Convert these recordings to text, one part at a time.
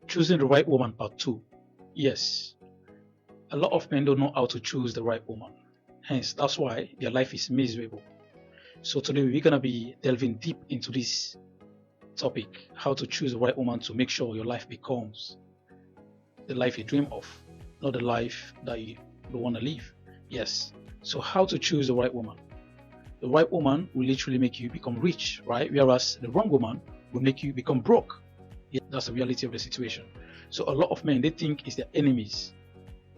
Choosing the right woman, part 2. Yes, a lot of men don't know how to choose the right woman. Hence, that's why their life is miserable. So today we're going to be delving deep into this topic, how to choose the right woman to make sure your life becomes the life you dream of, not the life that you don't want to live. Yes. So how to choose the right woman? The right woman will literally make you become rich, right? Whereas the wrong woman will make you become broke. Yeah, that's the reality of the situation. So a lot of men, they think it's their enemies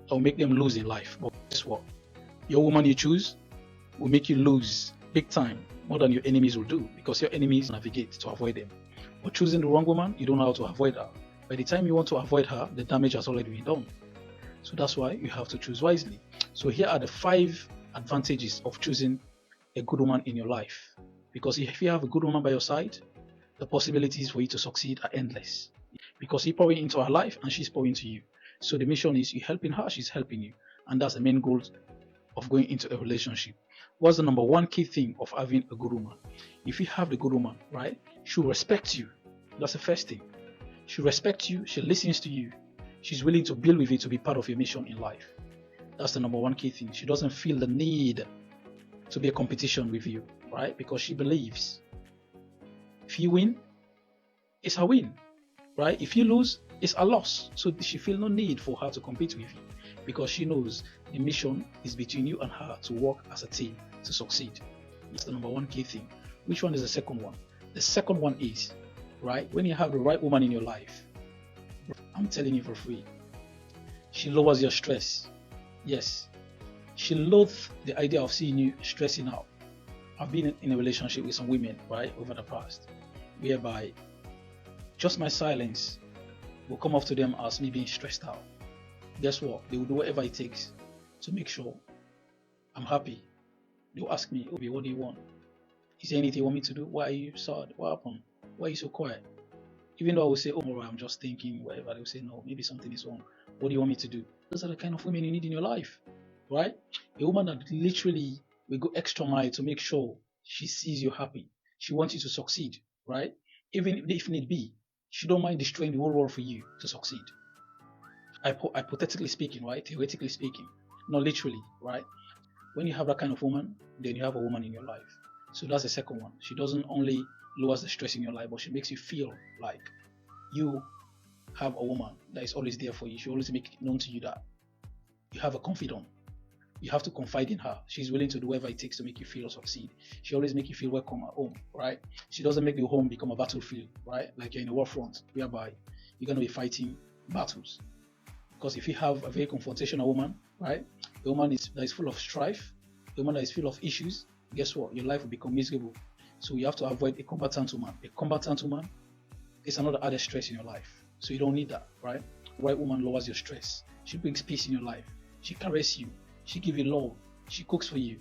that will make them lose in life. But guess what? Your woman you choose will make you lose big time, more than your enemies will do, because your enemies navigate to avoid them. But choosing the wrong woman, you don't know how to avoid her. By the time you want to avoid her, the damage has already been done. So that's why you have to choose wisely. So here are the 5 advantages of choosing a good woman in your life. Because if you have a good woman by your side, the possibilities for you to succeed are endless. Because you're pouring into her life and she's pouring into you. So the mission is you're helping her, she's helping you. And that's the main goal of going into a relationship. What's the number 1 key thing of having a good woman? If you have the good woman, right, she'll respect you. That's the first thing. She'll respect you, she listens to you. She's willing to build with you to be part of your mission in life. That's the number 1 key thing. She doesn't feel the need to be a competition with you, right? Because she believes if you win, it's a win, right? If you lose, it's a loss. So she feels no need for her to compete with you because she knows the mission is between you and her to work as a team to succeed. That's the number 1 key thing. Which one is the second one? The second one is, right, when you have the right woman in your life, I'm telling you for free, she lowers your stress. Yes, she loathes the idea of seeing you stressing out. I've been in a relationship with some women, right, over the past, whereby just my silence will come off to them as me being stressed out. Guess what? They will do whatever it takes to make sure I'm happy. They'll ask me, Obi, what do you want? Is there anything you want me to do? Why are you sad? What happened? Why are you so quiet? Even though I will say, oh, I'm just thinking, whatever, they will say, no, maybe something is wrong. What do you want me to do? Those are the kind of women you need in your life, right? A woman that literally will go extra mile to make sure she sees you happy. She wants you to succeed, right? Even if need be, she don't mind destroying the whole world for you to succeed. Hypothetically speaking, right? Theoretically speaking, not literally, right? When you have that kind of woman, then you have a woman in your life. So that's the second one. She doesn't only lowers the stress in your life, but she makes you feel like you have a woman that is always there for you. She always makes it known to you that you have a confidant. You have to confide in her. She's willing to do whatever it takes to make you feel or succeed. She always makes you feel welcome at home, right? She doesn't make the home become a battlefield, right? Like you're in a war front, whereby you're going to be fighting battles. Because if you have a very confrontational woman, right? The woman that is full of strife, the woman that is full of issues, guess what? Your life will become miserable. So you have to avoid a combatant woman. A combatant woman is another added stress in your life. So you don't need that, right? The right woman lowers your stress. She brings peace in your life. She caresses you. She gives you love. She cooks for you.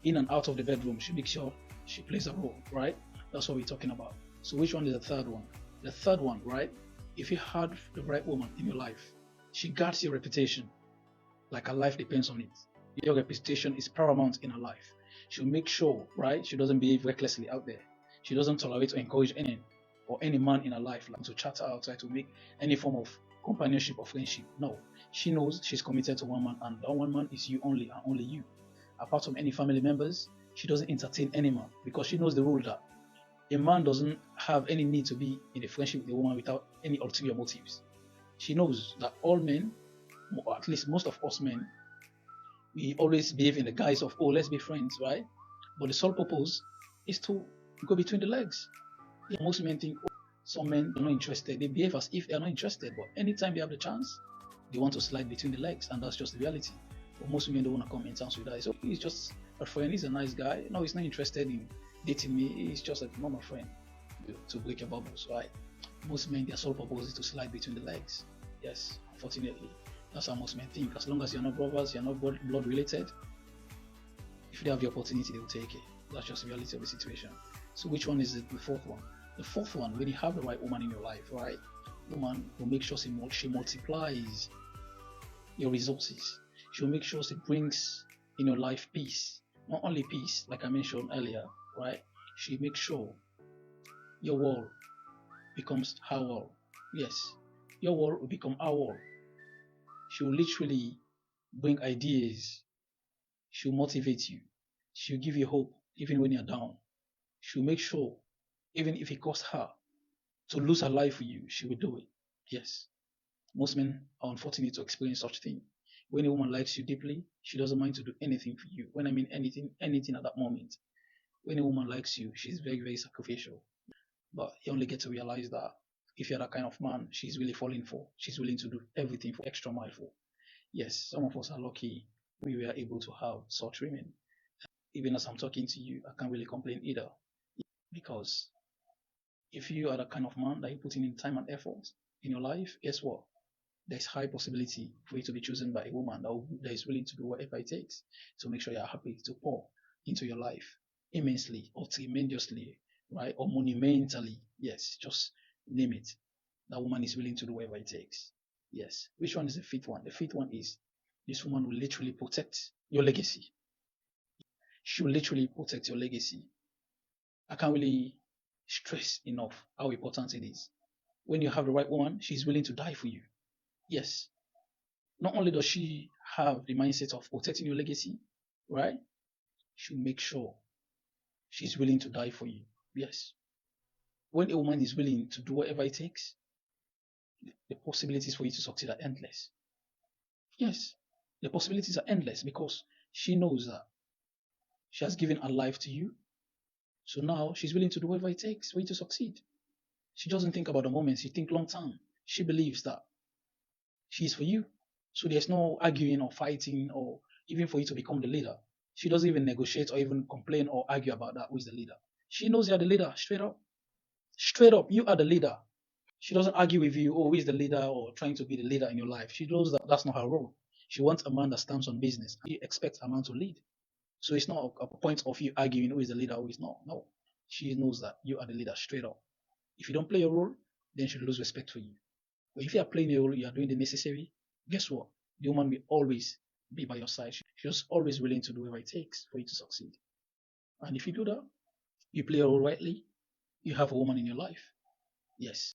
In and out of the bedroom, she makes sure she plays a role, right? That's what we're talking about. So which one is the third one? The third one, right? If you had the right woman in your life, she guards your reputation. Like her life depends on it. Your reputation is paramount in her life. She'll make sure, right, she doesn't behave recklessly out there. She doesn't tolerate or encourage any man in her life like to chat her outside to make any form of companionship or friendship. No, she knows she's committed to one man, and that one man is you only and only you. Apart from any family members, she doesn't entertain any man because she knows the rule that a man doesn't have any need to be in a friendship with a woman without any ulterior motives. She knows that all men, or at least most of us men, we always behave in the guise of, oh, let's be friends, right? But the sole purpose is to go between the legs. Yeah, most men think, oh, some men are not interested. They behave as if they're not interested, but anytime they have the chance, they want to slide between the legs, and that's just the reality. But most women don't want to come in terms with that. So he's just a friend, he's a nice guy. No, he's not interested in dating me, he's just a normal friend to break your bubbles, right? Most men, their sole purpose is to slide between the legs. Yes, unfortunately. That's how most men think. As long as you're not brothers, you're not blood related, if they have the opportunity, they will take it. That's just the reality of the situation. So which one is the fourth one? The fourth one, when you have the right woman in your life, right? Woman will make sure she multiplies your resources. She'll make sure she brings in your life peace. Not only peace, like I mentioned earlier, right? She makes sure your world becomes her world. Yes. Your world will become our world. She will literally bring ideas. She'll motivate you. She'll give you hope even when you're down. She'll make sure, even if it costs her to lose her life for you, she will do it. Yes. Most men are unfortunate to experience such thing. When a woman likes you deeply, she doesn't mind to do anything for you. When I mean anything, anything at that moment. When a woman likes you, she's very, very sacrificial. But you only get to realize that if you're that kind of man, she's really falling for. She's willing to do everything for extra mile for. Yes, some of us are lucky we were able to have such women. Even as I'm talking to you, I can't really complain either. Because if you are the kind of man that you put in time and effort in your life, guess what? There's high possibility for you to be chosen by a woman that is willing to do whatever it takes to make sure you're happy to pour into your life immensely or tremendously, right? Or monumentally. Yes, just name it. That woman is willing to do whatever it takes. Yes. Which one is the fifth one? The fifth one is this woman will literally protect your legacy. She will literally protect your legacy. I can't really stress enough how important it is. When you have the right woman, she's willing to die for you. Yes. Not only does she have the mindset of protecting your legacy, right? She'll make sure she's willing to die for you. Yes. When a woman is willing to do whatever it takes, the possibilities for you to succeed are endless. Yes. The possibilities are endless because she knows that she has given her life to you. So now she's willing to do whatever it takes for you to succeed. She doesn't think about the moment, she thinks long term. She believes that she's for you. So there's no arguing or fighting or even for you to become the leader. She doesn't even negotiate or even complain or argue about that who is the leader. She knows you're the leader, straight up. Straight up, you are the leader. She doesn't argue with you, oh, who is the leader or trying to be the leader in your life. She knows that that's not her role. She wants a man that stands on business. She expects a man to lead. So it's not a point of you arguing who is the leader, who is not. No. She knows that you are the leader, straight up. If you don't play your role, then she'll lose respect for you. But if you are playing your role, you are doing the necessary, guess what? The woman will always be by your side. She's always willing to do whatever it takes for you to succeed. And if you do that, you play your role rightly, you have a woman in your life. Yes.